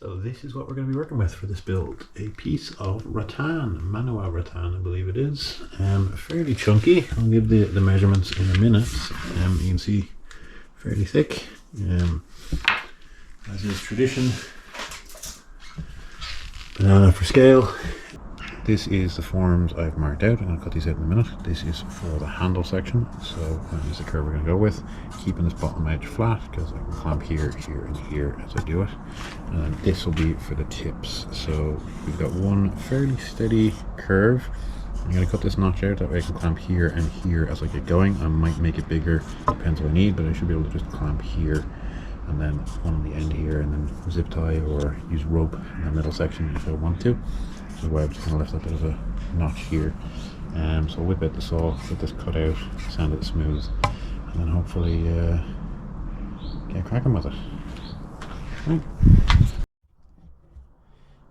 So this is what we're going to be working with for this build. A piece of rattan, MacLeod rattan I believe it is. Fairly chunky. I'll give the measurements in a minute. You can see fairly thick. As is tradition. Banana for scale. This is the forms I've marked out. I'm going to cut these out in a minute. This is for the handle section, so that is the curve we're going to go with. Keeping this bottom edge flat because I can clamp here, here and here as I do it. And then this will be for the tips. So we've got one fairly steady curve. I'm going to cut this notch out, that way I can clamp here and here as I get going. I might make it bigger, depends what I need, but I should be able to just clamp here and then one on the end here and then zip tie or use rope in the middle section if I want to. This is why I'm just going to left a bit of a notch here. So I'll whip out the saw, get this cut out, sand it smooth, and then hopefully get cracking with it. Right.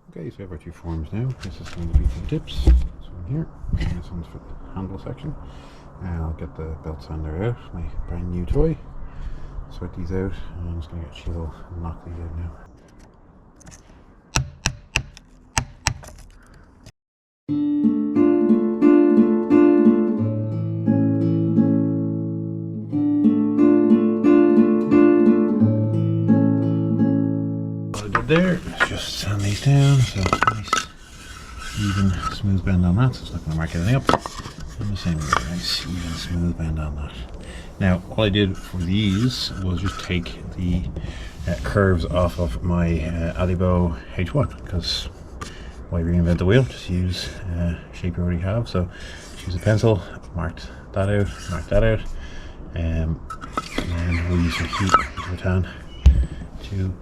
Okay, so we have our two forms now. This is going to be for the tips. This one here, and this one's for the handle section. And I'll get the belt sander out, my brand new toy. Sort these out, and I'm just going to get a chisel and knock these out now. There, let's just sand these down so nice even smooth bend on that, so it's not going to mark anything up. And the same way, nice even smooth bend on that. Now all I did for these was just take the curves off of my Alibo H1, because why reinvent the wheel, just use shape you already have. So just use a pencil, marked that out, and then we'll use some heat rattan to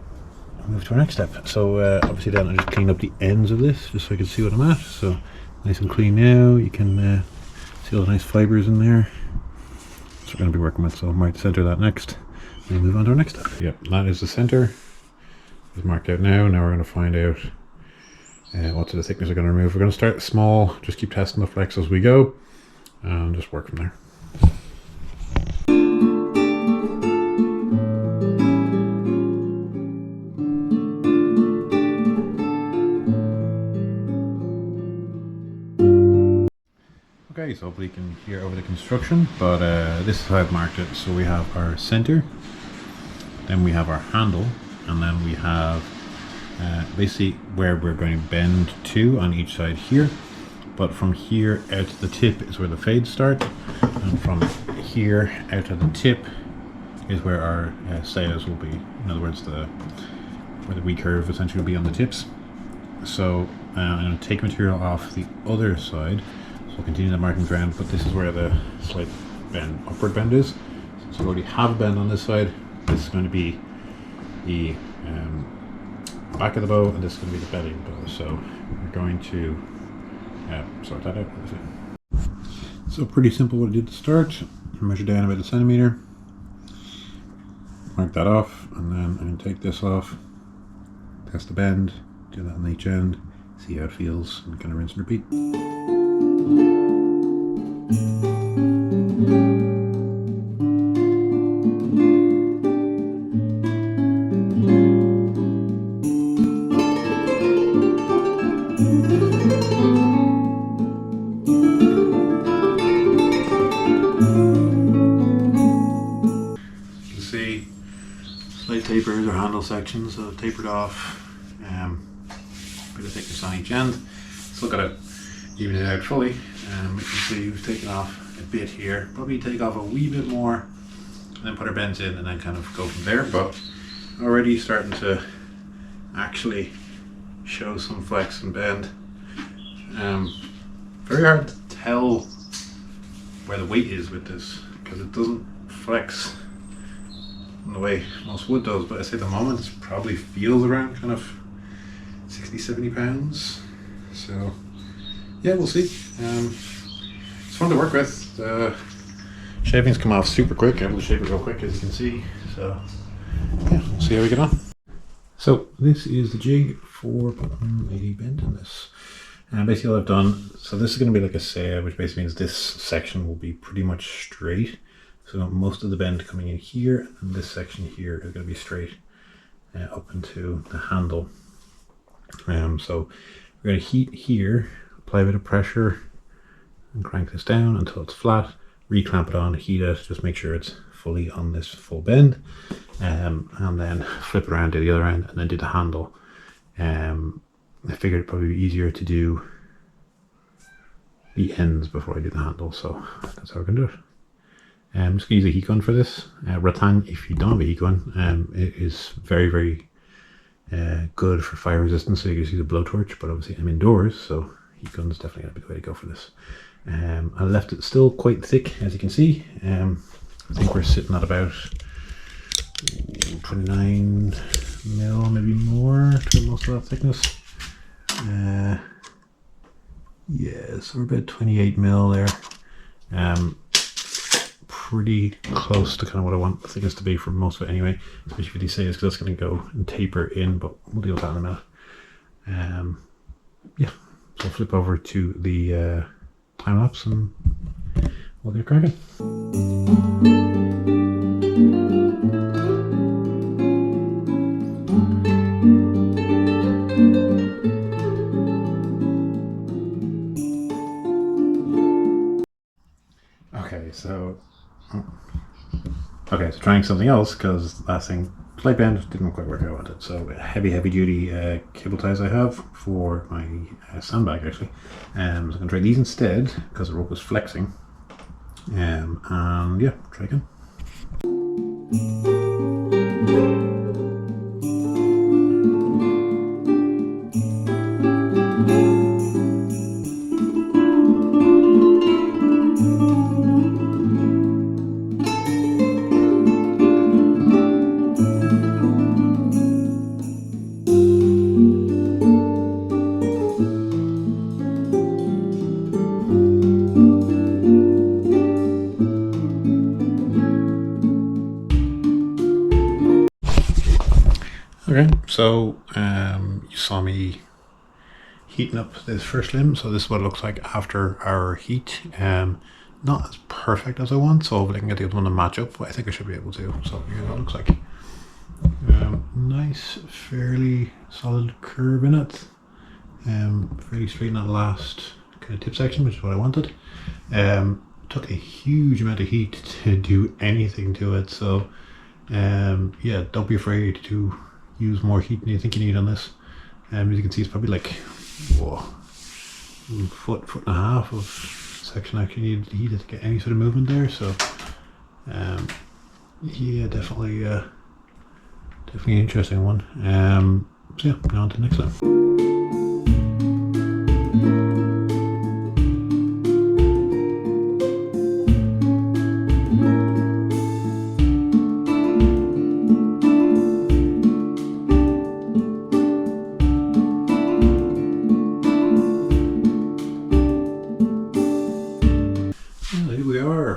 move to our next step. So obviously then I just clean up the ends of this just so I can see what I'm at. So nice and clean now. You can see all the nice fibers in there. That's what we're going to be working with. So I might center that next and move on to our next step. Yep, that is the center. It's marked out now. Now we're going to find out what sort of thickness we're going to remove. We're going to start small, just keep testing the flex as we go, and just work from there. Okay, so hopefully you can hear over the construction, but this is how I've marked it. So we have our center, then we have our handle, and then we have basically where we're going to bend to on each side here. But from here out to the tip is where the fades start, and from here out to the tip is where our sails will be. In other words, where the recurve essentially will be on the tips. So I'm going to take material off the other side. We'll continue the markings around, but this is where the slight bend, upward bend is. Since we already have a bend on this side, this is going to be the back of the bow, and this is going to be the belly of the bow. So we're going to sort that out. So pretty simple what I did to start. Measure down about 1 centimeter, mark that off, and then I'm going to take this off, test the bend, do that on each end, see how it feels, and kind of rinse and repeat. Slight tapers or handle sections, so tapered off, bit of thickness on each end. Still got to even it out fully. You can see we've taken off a bit here, probably take off a wee bit more, and then put our bends in, and then kind of go from there. But already starting to actually show some flex and bend. Very hard to tell where the weight is with this because it doesn't flex in the way most wood does, but I say at the moment it probably feels around kind of 60-70 pounds. So yeah, we'll see. It's fun to work with. The shavings come off super quick. I'm able to shave it real quick, as you can see. So yeah, we'll see how we get on. So this is the jig for putting a bend in this. And basically what I've done, so this is going to be like a sail, which basically means this section will be pretty much straight. So most of the bend coming in here, and this section here is going to be straight up into the handle. So we're going to heat here, apply a bit of pressure, and crank this down until it's flat. Reclamp it on, heat it, just make sure it's fully on this full bend, and then flip it around to the other end, and then do the handle. I figured it'd probably be easier to do the ends before I do the handle, so that's how we're gonna do it. I'm just gonna use a heat gun for this. Rattan, if you don't have a heat gun, it is very, very good for fire resistance, so you can just use a blowtorch, but obviously I'm indoors, so heat gun is definitely gonna be the way to go for this. I left it still quite thick, as you can see. I think we're sitting at about 29 mil, maybe more, to most of that thickness. Yeah, so we're about 28 mil there. Pretty close to kind of what I want the thickness to be for most of it anyway, especially for these sails, because that's going to go and taper in, but we'll deal with that in a minute. Yeah, so I'll flip over to the time lapse and we'll get cracking. Okay, so trying something else, because last thing, slight bend, didn't quite work out I wanted. So heavy duty cable ties I have for my sandbag actually. So I'm going to try these instead, because the rope was flexing. And yeah, try again. Okay, so you saw me heating up this first limb, so this is what it looks like after our heat. Not as perfect as I want, so hopefully I can get the other one to match up, but I think I should be able to. So here's what it looks like. Nice, fairly solid curve in it. Fairly straight in that last kind of tip section, which is what I wanted. Took a huge amount of heat to do anything to it, so yeah, don't be afraid to use more heat than you think you need on this. As you can see, it's probably like foot and a half of section actually needed heated to get any sort of movement there. So yeah, definitely an interesting one. So yeah, now on to the next limb.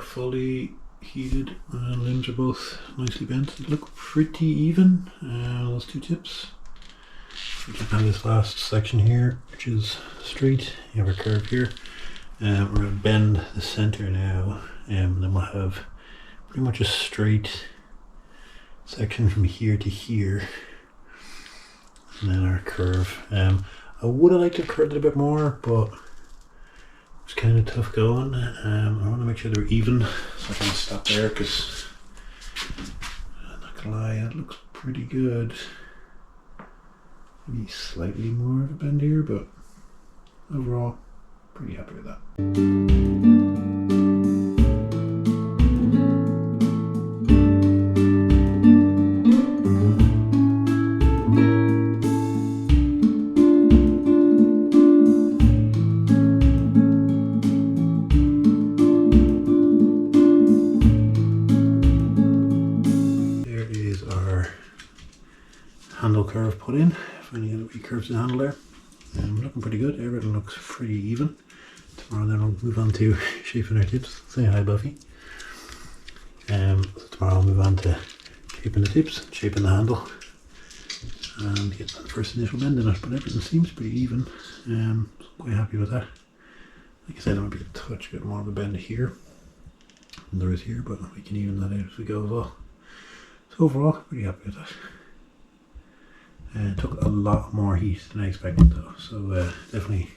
Fully heated, limbs are both nicely bent. They look pretty even, those two tips. We can have this last section here, which is straight. You have a curve here. We're going to bend the center now, and then we'll have pretty much a straight section from here to here, and then our curve. I would have liked to have curved it a bit more, but it's kind of tough going. I want to make sure they're even, so I can stop there, because I'm not gonna lie, it looks pretty good. Maybe slightly more of a bend here, but overall, pretty happy with that. Handle curve put in. Finally got a wee curve to the handle there. Looking pretty good. Everything looks pretty even. Tomorrow then we'll move on to shaping our tips. Say hi, Buffy. So tomorrow I'll move on to shaping the tips, shaping the handle, and get that first initial bend in it. But everything seems pretty even. So I'm quite happy with that. Like I said, there might be a touch bit more of a bend here than there is here, but we can even that out as we go as well. So overall, pretty happy with that. Took a lot more heat than I expected though, so definitely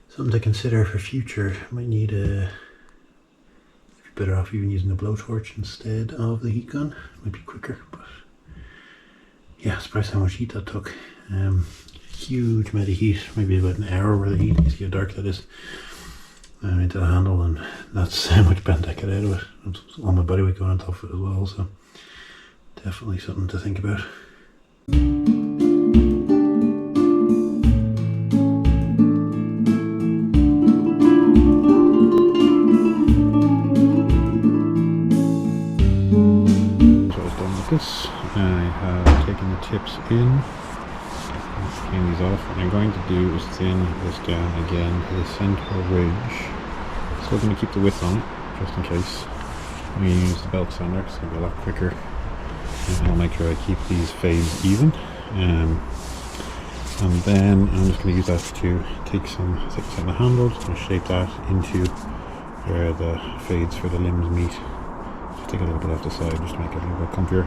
something to consider for future. Might need a better off even using a blowtorch instead of the heat gun. Might be quicker, but yeah, surprised how much heat that took. Huge amount of heat, maybe about an hour worth of heat. You see how dark that is into the handle, and that's how much bent I get out of it. And all my body weight going on top of it as well, so definitely something to think about. This, I have taken the tips in, clean these off. What I'm going to do is thin this down again to the center ridge. Still going to keep the width on it, just in case. I'm going to use the belt sander, it's going to be a lot quicker. And I'll make sure I keep these fades even. And then I'm just going to use that to take some thickness on the handles and shape that into where the fades for the limbs meet. Take a little bit off the side just to make it a little bit comfier.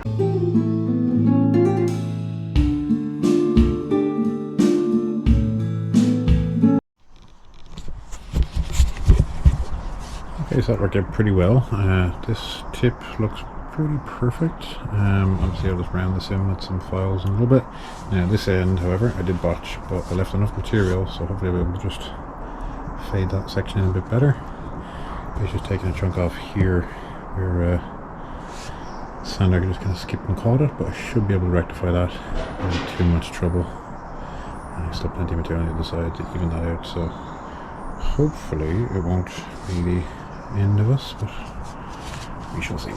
Okay, so that worked out pretty well. This tip looks pretty perfect. Obviously I'll just round this in with some files in a little bit. Now this end, however, I did botch, but I left enough material, so hopefully I'll be able to just fade that section in a bit better. It's just taking a chunk off here where sander just kind of skipped and caught it, but I should be able to rectify that without too much trouble. There's still plenty of material on the other side to even that out, so hopefully it won't be the end of us, but we shall see.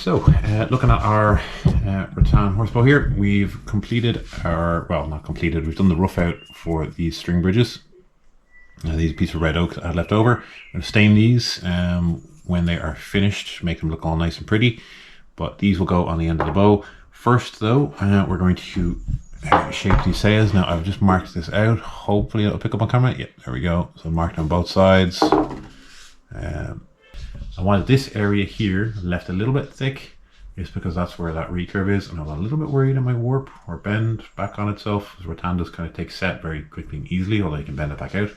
So, looking at our rattan horsebow here, we've completed our, well, not completed, we've done the rough out for these string bridges. These pieces of red oak that I had left over. I'm going to stain these when they are finished, make them look all nice and pretty. But these will go on the end of the bow. First though, we're going to shape these sails. Now I've just marked this out. Hopefully it'll pick up on camera. Yep, there we go. So marked on both sides. I wanted this area here left a little bit thick, just because that's where that recurve is, and I'm a little bit worried it might warp or bend back on itself, as rattan does kind of take set very quickly and easily, although you can bend it back out.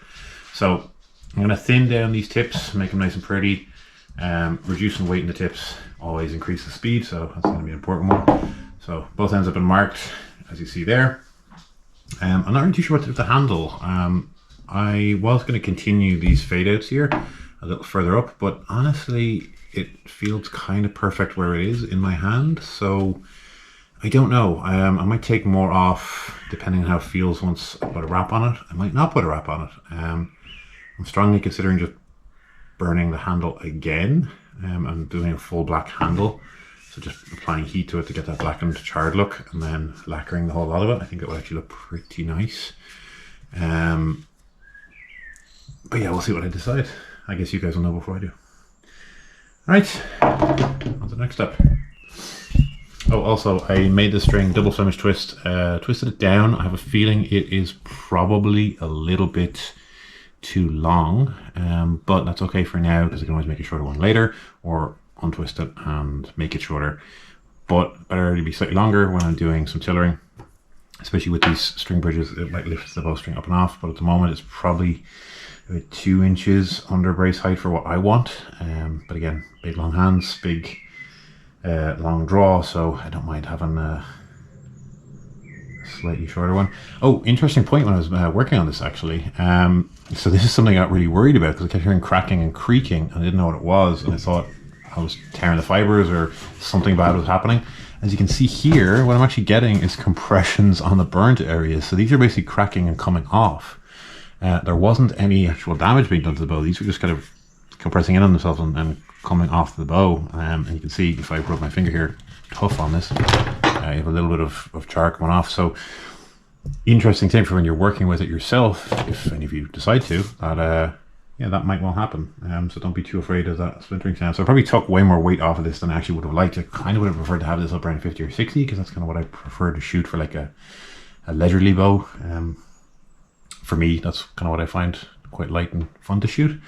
So I'm going to thin down these tips, make them nice and pretty. Reducing weight in the tips always increases speed, so that's going to be an important one. So both ends have been marked, as you see there. I'm not really too sure what to do with the handle. I was going to continue these fade outs here a little further up, but honestly it feels kind of perfect where it is in my hand, so I don't know. I might take more off depending on how it feels once I put a wrap on it. I might not put a wrap on it. I'm strongly considering just burning the handle again and doing a full black handle, so just applying heat to it to get that blackened charred look, and then lacquering the whole lot of it. I think it would actually look pretty nice. But yeah, we'll see what I decide. I guess you guys will know before I do. Right, on to the next step. Oh, also, I made the string double Flemish twist, twisted it down. I have a feeling it is probably a little bit too long, but that's okay for now, because I can always make a shorter one later, or untwist it and make it shorter. But better to be slightly longer when I'm doing some tillering, especially with these string bridges. It might lift the bowstring up and off, but at the moment it's probably about 2 inches under brace height for what I want. But again, big long hands, big long draw, so I don't mind having a slightly shorter one. Oh, interesting point when I was working on this actually. So this is something I got really worried about because I kept hearing cracking and creaking and I didn't know what it was, and I thought I was tearing the fibers or something bad was happening. As you can see here, what I'm actually getting is compressions on the burnt areas. So these are basically cracking and coming off. There wasn't any actual damage being done to the bow. These were just kind of compressing in on themselves and coming off the bow. And you can see if I rub my finger here, tough on this, you have a little bit of char coming off. So interesting thing for when you're working with it yourself, if any of you decide to, that yeah, that might well happen. So don't be too afraid of that splintering sound. So I probably took way more weight off of this than I actually would have liked. I kind of would have preferred to have this up around 50 or 60 because that's kind of what I prefer to shoot for like a leisurely bow. For me, that's kind of what I find quite light and fun to shoot.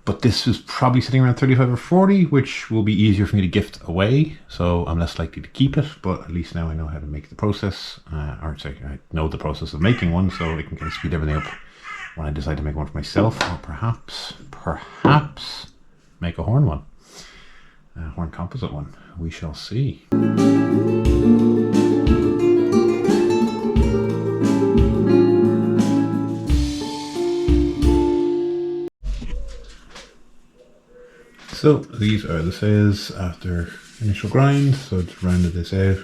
But this is probably sitting around 35 or 40, which will be easier for me to gift away. So I'm less likely to keep it, but at least now I know how to make the process, or say I know the process of making one, so I can kind of speed everything up when I decide to make one for myself, or perhaps make a horn one, a horn composite one. We shall see. So these are the sails after initial grind. So to rounded this out,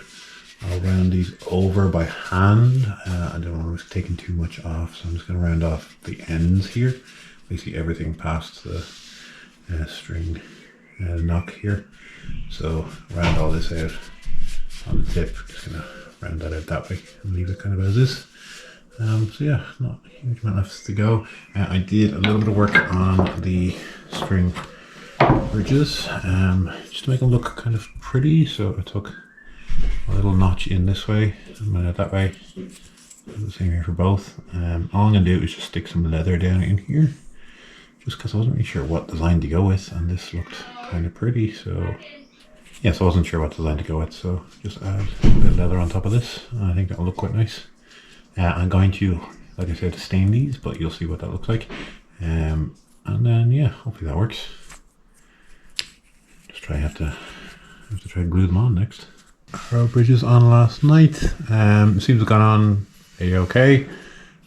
I'll round these over by hand. I don't want to risk taking too much off, so I'm just going to round off the ends here. Basically everything past the string knock here. So round all this out on the tip. Just going to round that out that way and leave it kind of as is. So yeah, not a huge amount left to go. I did a little bit of work on the string bridges just to make them look kind of pretty. So I took a little notch in this way and that way. The same here for both. All I'm gonna do is just stick some leather down in here, just because I wasn't really sure what design to go with, and this looked kind of pretty. So yes, I wasn't sure what design to go with, so just add a bit of leather on top of this. I think that'll look quite nice. I'm going to, like I said, stain these, but you'll see what that looks like. And then yeah, hopefully that works. Just try have to try and glue them on next. Our bridges on last night. Seems to have gone on a-okay.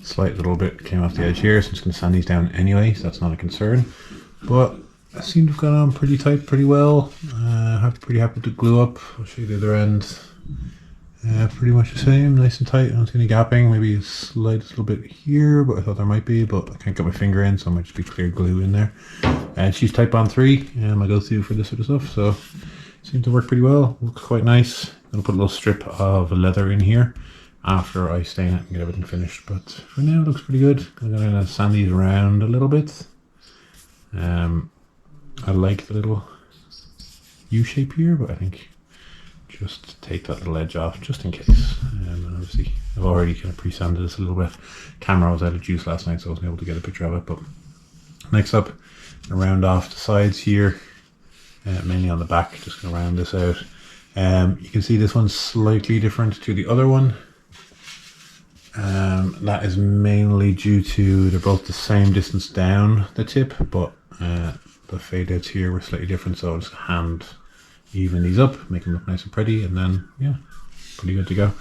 Slight little bit came off the edge here, so I'm just going to sand these down anyway, so that's not a concern. But it seemed to have gone on pretty tight, pretty well. Pretty happy to glue up. I'll show you the other end. Pretty much the same, nice and tight. I don't see any gapping. Maybe a slight little bit here, but I thought there might be, but I can't get my finger in, so I might just be clear glue in there. And she's Type Bond 3, my go-to for this sort of stuff, so seemed to work pretty well. Looks quite nice. I'm going to put a little strip of leather in here after I stain it and get everything finished, but for now it looks pretty good. I'm going to sand these around a little bit. I like the little U shape here, but I think just take that little edge off just in case. And obviously I've already kind of pre-sanded this a little bit. Camera was out of juice last night, so I wasn't able to get a picture of it. But next up, round off the sides here, mainly on the back. Just gonna round this out. You can see this one's slightly different to the other one. That is mainly due to they're both the same distance down the tip, but the fade outs here were slightly different, so I'll just hand even these up, make them look nice and pretty, and then yeah, pretty good to go.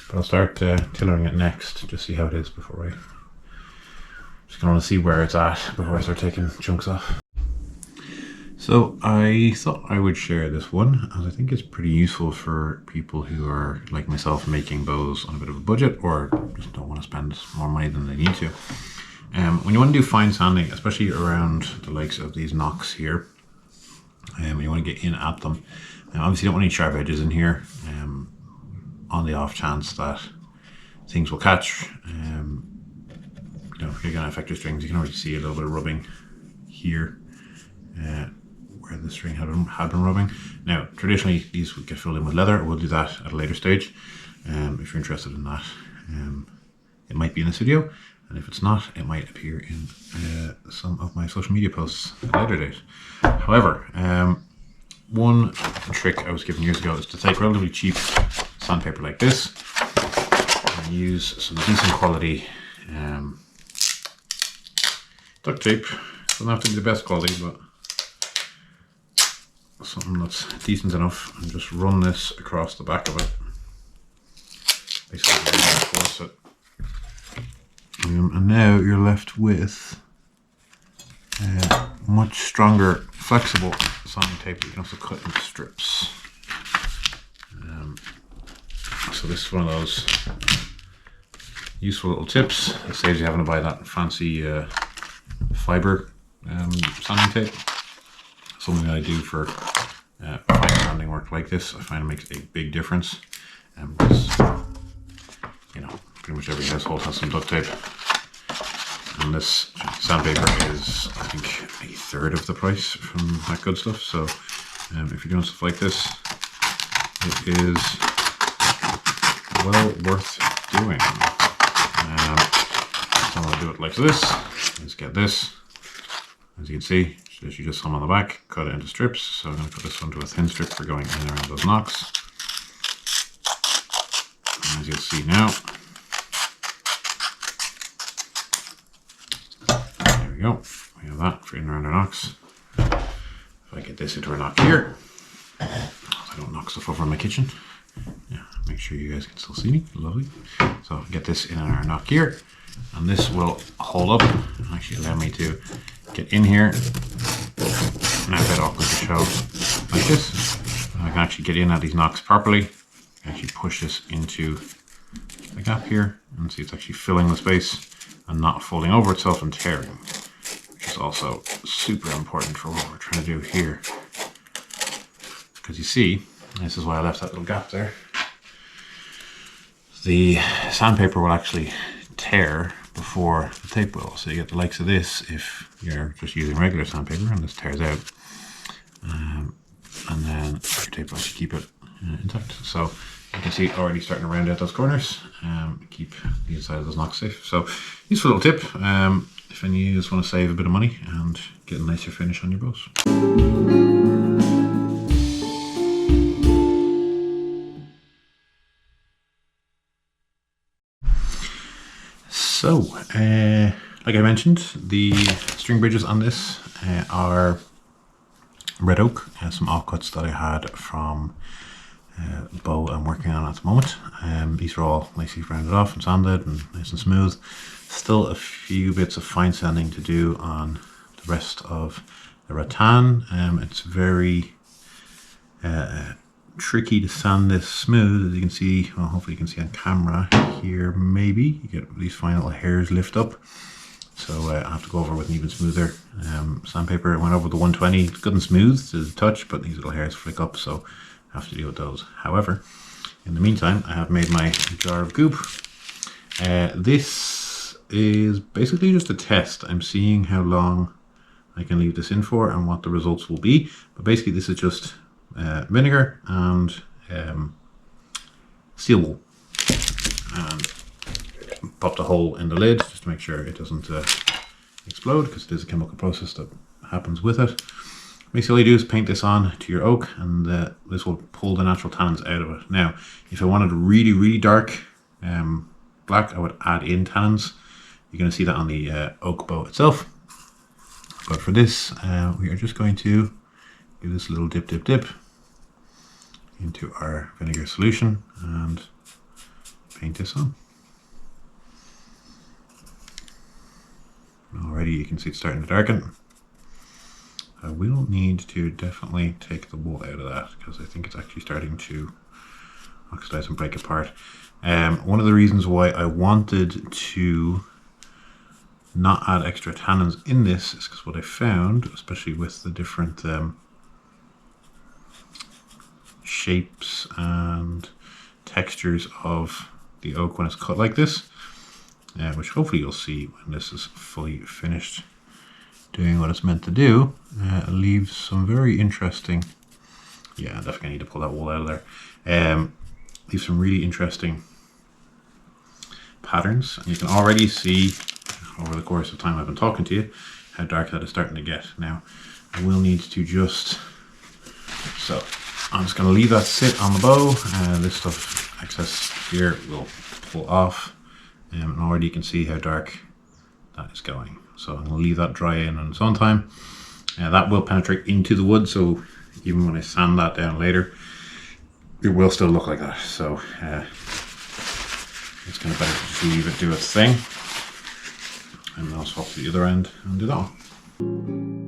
But I'll start tillering it next, just see how it is before I just gonna want to see where it's at before I start taking chunks off. So I thought I would share this one, as I think it's pretty useful for people who are like myself, making bows on a bit of a budget or just don't want to spend more money than they need to. When you want to do fine sanding, especially around the likes of these knocks here, when you want to get in at them, obviously you don't want any sharp edges in here, on the off chance that things will catch. You know, if you're going to affect your strings, you can already see a little bit of rubbing here, where the string had been rubbing. Now, traditionally these would get filled in with leather. We'll do that at a later stage. If you're interested in that, it might be in this video, and if it's not, it might appear in some of my social media posts at a later date. However, one trick I was given years ago is to take relatively cheap sandpaper like this and use some decent quality duct tape. Doesn't have to be the best quality, but something that's decent enough and just run this across the back of it. Basically reinforce it. And now you're left with much stronger, flexible sanding tape that you can also cut into strips. So this is one of those useful little tips. It saves you having to buy that fancy fiber sanding tape. Something that I do for fine sanding work like this. I find it makes a big difference. Because, you know, pretty much every household has some duct tape. And this sandpaper is, I think, 1/3 of the price from MacLeod stuff. So if you're doing stuff like this, it is well worth doing. So I'm going to do it like this. Let's get this. As you can see, you just thumb on the back, cut it into strips. So I'm going to cut this one to a thin strip for going in and around those knocks. And as you'll see now, there we go. We have that for in and around our knocks. If I get this into a knock here, so I don't knock stuff over in my kitchen. Yeah, make sure you guys can still see me. Lovely. So I'll get this in our knock here, and this will hold up and actually allow me to get in here. Now a bit awkward to show like this. I can actually get in at these knocks properly. Actually push this into the gap here, and see it's actually filling the space and not folding over itself and tearing, which is also super important for what we're trying to do here. Because you see, this is why I left that little gap there. The sandpaper will actually tear before the tape will. So you get the likes of this if you're just using regular sandpaper and this tears out. And then your tape will actually keep it intact. So you can see already starting to round out those corners, keep the inside of those knocks safe. So useful little tip if any of you just want to save a bit of money and get a nicer finish on your bows. So, like I mentioned, the string bridges on this are red oak, some offcuts that I had from bow I'm working on at the moment. These are all nicely rounded off and sanded and nice and smooth. Still a few bits of fine sanding to do on the rest of the rattan. It's very tricky to sand this smooth, as you can see. Well, hopefully you can see on camera here. Maybe you get these fine little hairs lift up, so I have to go over with an even smoother sandpaper. I went over the 120. It's good and smooth to the touch, but these little hairs flick up, so I have to deal with those. However, in the meantime, I have made my jar of goop. This is basically just a test. I'm seeing how long I can leave this in for and what the results will be. But basically, this is just vinegar and steel wool, and popped a hole in the lid just to make sure it doesn't explode, because it is a chemical process that happens with it. Basically all you do is paint this on to your oak, and this will pull the natural tannins out of it. Now if I wanted really dark black, I would add in tannins. You're going to see that on the oak bow itself, but for this we are just going to do this little dip into our vinegar solution and paint this on. Already you can see it's starting to darken. I will need to definitely take the wool out of that, because I think it's actually starting to oxidize and break apart. One of the reasons why I wanted to not add extra tannins in this is because what I found, especially with the different shapes and textures of the oak when it's cut like this, which hopefully you'll see when this is fully finished doing what it's meant to do, leaves some very interesting, yeah, I definitely need to pull that wool out of there, leaves some really interesting patterns, and you can already see over the course of time I've been talking to you how dark that is starting to get. Now I will need to just, so I'm just going to leave that sit on the bow, and this stuff, excess here, will pull off, and already you can see how dark that is going. So I'm going to leave that dry in on its own time. That will penetrate into the wood, so even when I sand that down later, it will still look like that. So it's kind of better to just leave it do its thing, and I'll swap to the other end and do that one.